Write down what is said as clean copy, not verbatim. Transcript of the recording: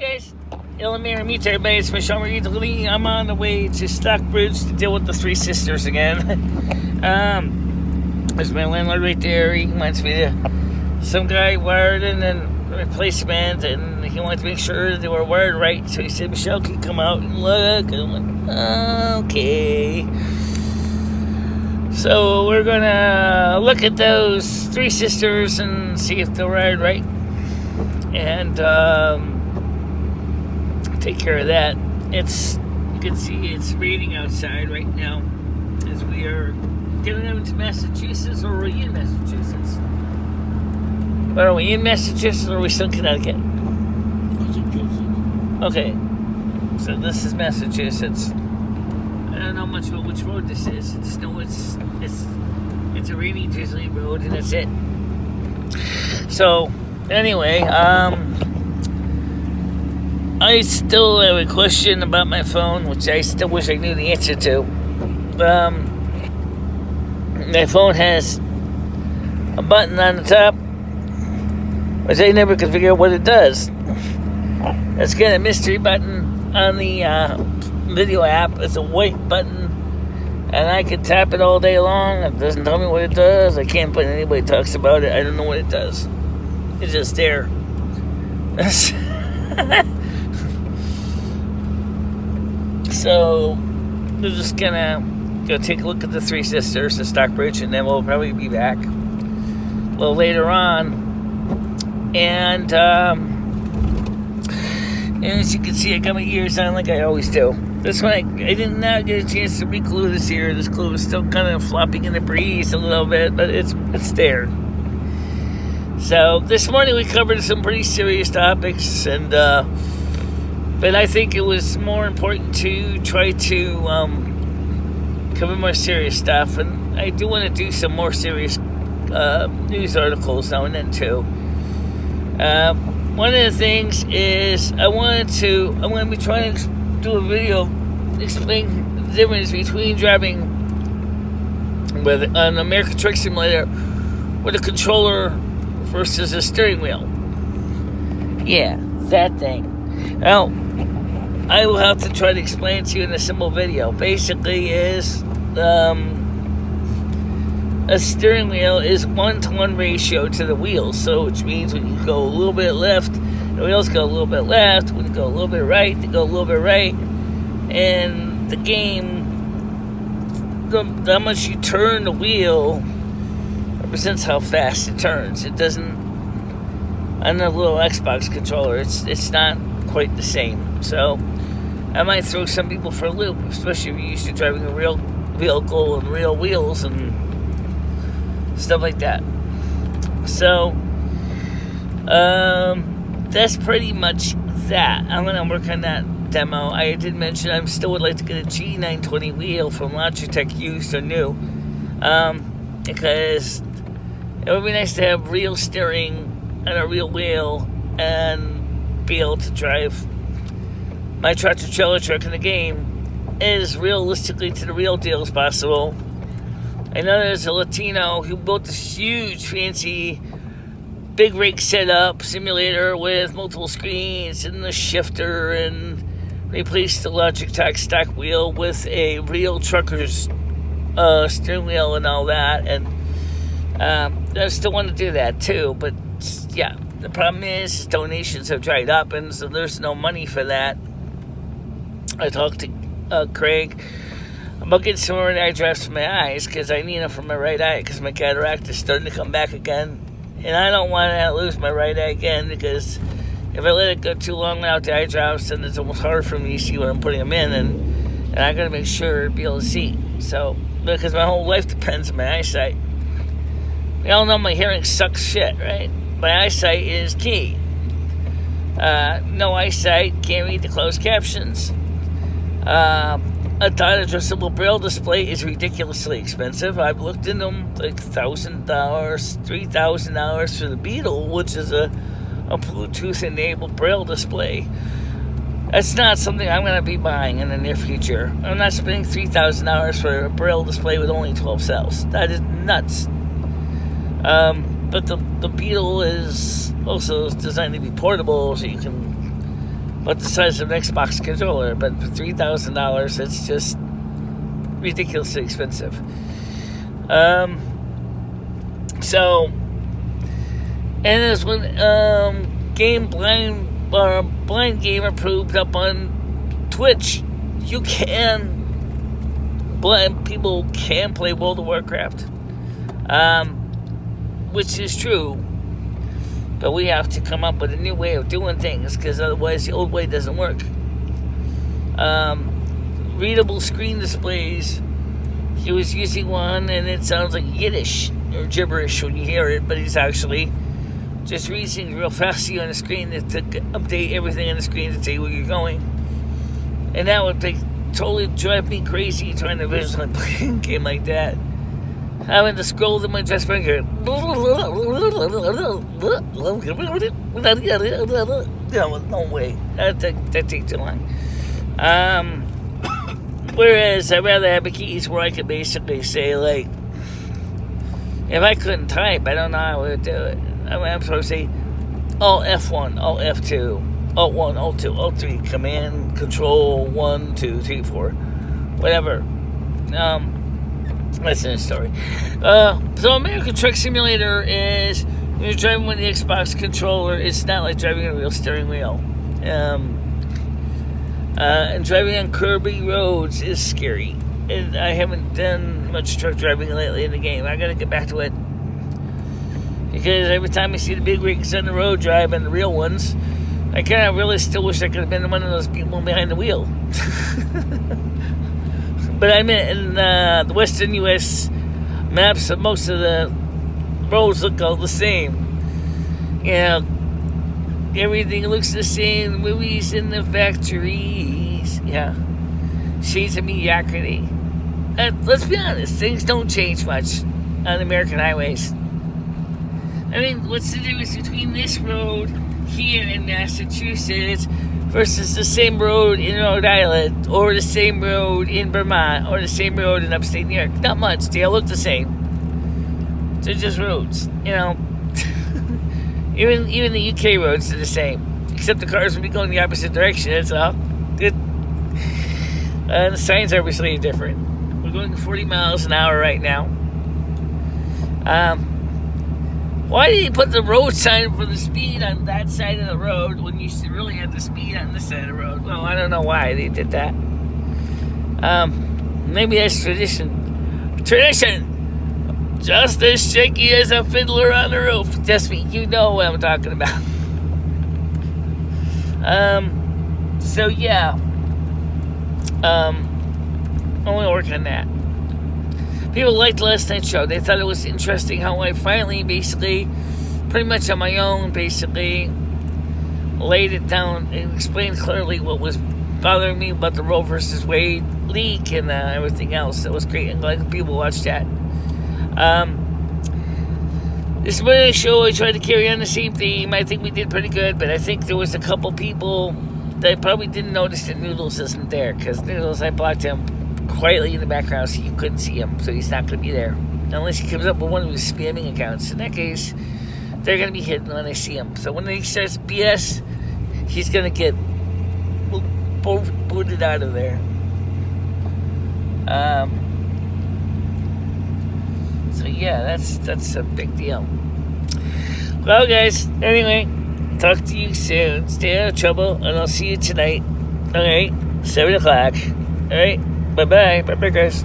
guys, meet everybody. It's MicheleMarieDalene. I'm on the way to Stockbridge to deal with the three sisters again. There's my landlord right there. He wants me to, some guy wired in a replacement, and he wanted to make sure they were wired right. So he said, Michelle, can you come out and look? And I'm like, okay. So we're gonna look at those three sisters and see if they're wired right, and take care of that. You can see it's raining outside right now as we are getting into Massachusetts, or are we in Massachusetts? But are we in Massachusetts, or are we still in Connecticut? Okay, so this is Massachusetts. I don't know much about which road this is. I just know it's a rainy, drizzly road, and that's it. So, anyway, I still have a question about my phone, which I still wish I knew the answer to. My phone has a button on the top, which I never could figure out what it does. It's got a mystery button on the video app. It's a white button, and I can tap it all day long. It doesn't tell me what it does. I can't put anybody talks about it. I don't know what it does. It's just there. So we're just gonna go take a look at the three sisters in Stockbridge, and then we'll probably be back a little later on. And as you can see, I got my ears on like I always do. This one, I did not get a chance to re-glue this ear. This glue is still kind of flopping in the breeze a little bit, but it's there. So this morning we covered some pretty serious topics, and but I think it was more important to try to cover more serious stuff, and I do want to do some more serious news articles now and then too. One of the things is I'm going to be trying to do a video explaining the difference between driving with an American Truck Simulator with a controller versus a steering wheel. Yeah, that thing. Now, I will have to try to explain it to you in a simple video. Basically is a steering wheel is 1-to-1 ratio to the wheels. So which means when you go a little bit left, the wheels go a little bit left. When you go a little bit right, they go a little bit right. And the game, how much you turn the wheel represents how fast it turns. It doesn't, on the little Xbox controller, it's not quite the same. So I might throw some people for a loop, especially if you're used to driving a real vehicle and real wheels and stuff like that. So that's pretty much that. I'm going to work on that demo. I did mention I still would like to get a G920 wheel from Logitech, used or new, because it would be nice to have real steering and a real wheel and be able to drive my tractor trailer truck in the game as realistically to the real deal as possible. I know there's a Latino who built this huge, fancy, big rig setup simulator with multiple screens and the shifter, and replaced the Logitech stock wheel with a real trucker's steering wheel and all that. And I still want to do that too, but yeah, the problem is donations have dried up, and so there's no money for that. I talked to Craig about getting some more eye drops for my eyes, because I need them for my right eye, because my cataract is starting to come back again, and I don't want to lose my right eye again, because if I let it go too long without the eye drops, then it's almost hard for me to see when I'm putting them in, and I gotta make sure to be able to see. So, because my whole life depends on my eyesight. We all know my hearing sucks shit, right? My eyesight is key. No eyesight, can't read the closed captions. A dot adjustable braille display is ridiculously expensive. I've looked into them, like $1,000, $3,000 for the Beetle, which is a Bluetooth-enabled braille display. That's not something I'm going to be buying in the near future. I'm not spending $3,000 for a braille display with only 12 cells. That is nuts. But the Beetle is also designed to be portable, so you can about the size of an Xbox controller. But for $3,000, it's just ridiculously expensive. So, and there's when Blind Gamer proved up on Twitch, blind people can play World of Warcraft, which is true, but we have to come up with a new way of doing things, because otherwise the old way doesn't work. Readable screen displays, he was using one, and it sounds like Yiddish, or gibberish when you hear it, but he's actually just reading real fast to you on the screen to update everything on the screen to tell you where you're going. And that would totally drive me crazy trying to visually play a game like that. Having to scroll to my dress finger. No way. That takes too long. Whereas I'd rather have the keys where I could basically say, like, if I couldn't type, I don't know how I would do it. I'm supposed to say Alt F1, Alt F2, Alt 1, Alt 2, Alt 3, Command, Control, 1, 2, 3, 4, whatever. That's another story. So American Truck Simulator is, when you're driving with the Xbox controller, it's not like driving a real steering wheel. And driving on curvy roads is scary. And I haven't done much truck driving lately in the game. I gotta get back to it. Because every time I see the big rigs on the road driving, the real ones, I kind of really still wish I could have been one of those people behind the wheel. But I'm in the Western U.S. maps, most of the roads look all the same. You know, everything looks the same. The movies in the factories. Yeah. Shades of mediocrity. Let's be honest, things don't change much on American highways. I mean, what's the difference between this road here in Massachusetts versus the same road in Rhode Island, or the same road in Vermont, or the same road in upstate New York? Not much. They all look the same. They're just roads, you know. Even the UK roads are the same, except the cars will be going the opposite direction. That's all. The signs are obviously different. We're going 40 miles an hour right now. Why did he put the road sign for the speed on that side of the road when you should really have the speed on this side of the road? Well, I don't know why they did that. Maybe that's tradition. Tradition! Just as shaky as a fiddler on the roof. Just me. You know what I'm talking about. So, yeah. I'm going to work on that. People liked last night's show. They thought it was interesting how I finally, basically, pretty much on my own, basically, laid it down and explained clearly what was bothering me about the Roe versus Wade leak and everything else. It was great. I'm glad people watched that. This morning's show, I tried to carry on the same theme. I think we did pretty good, but I think there was a couple people that probably didn't notice that Noodles isn't there, because Noodles, I blocked him quietly in the background so you couldn't see him, so he's not going to be there unless he comes up with one of his spamming accounts. In that case, they're going to be hidden when I see him. So when he starts BS, he's going to get booted out of there. So yeah, that's a big deal. Well, guys, anyway, talk to you soon. Stay out of trouble, and I'll see you tonight. Alright, 7 o'clock. Alright, bye-bye. Bye-bye, guys.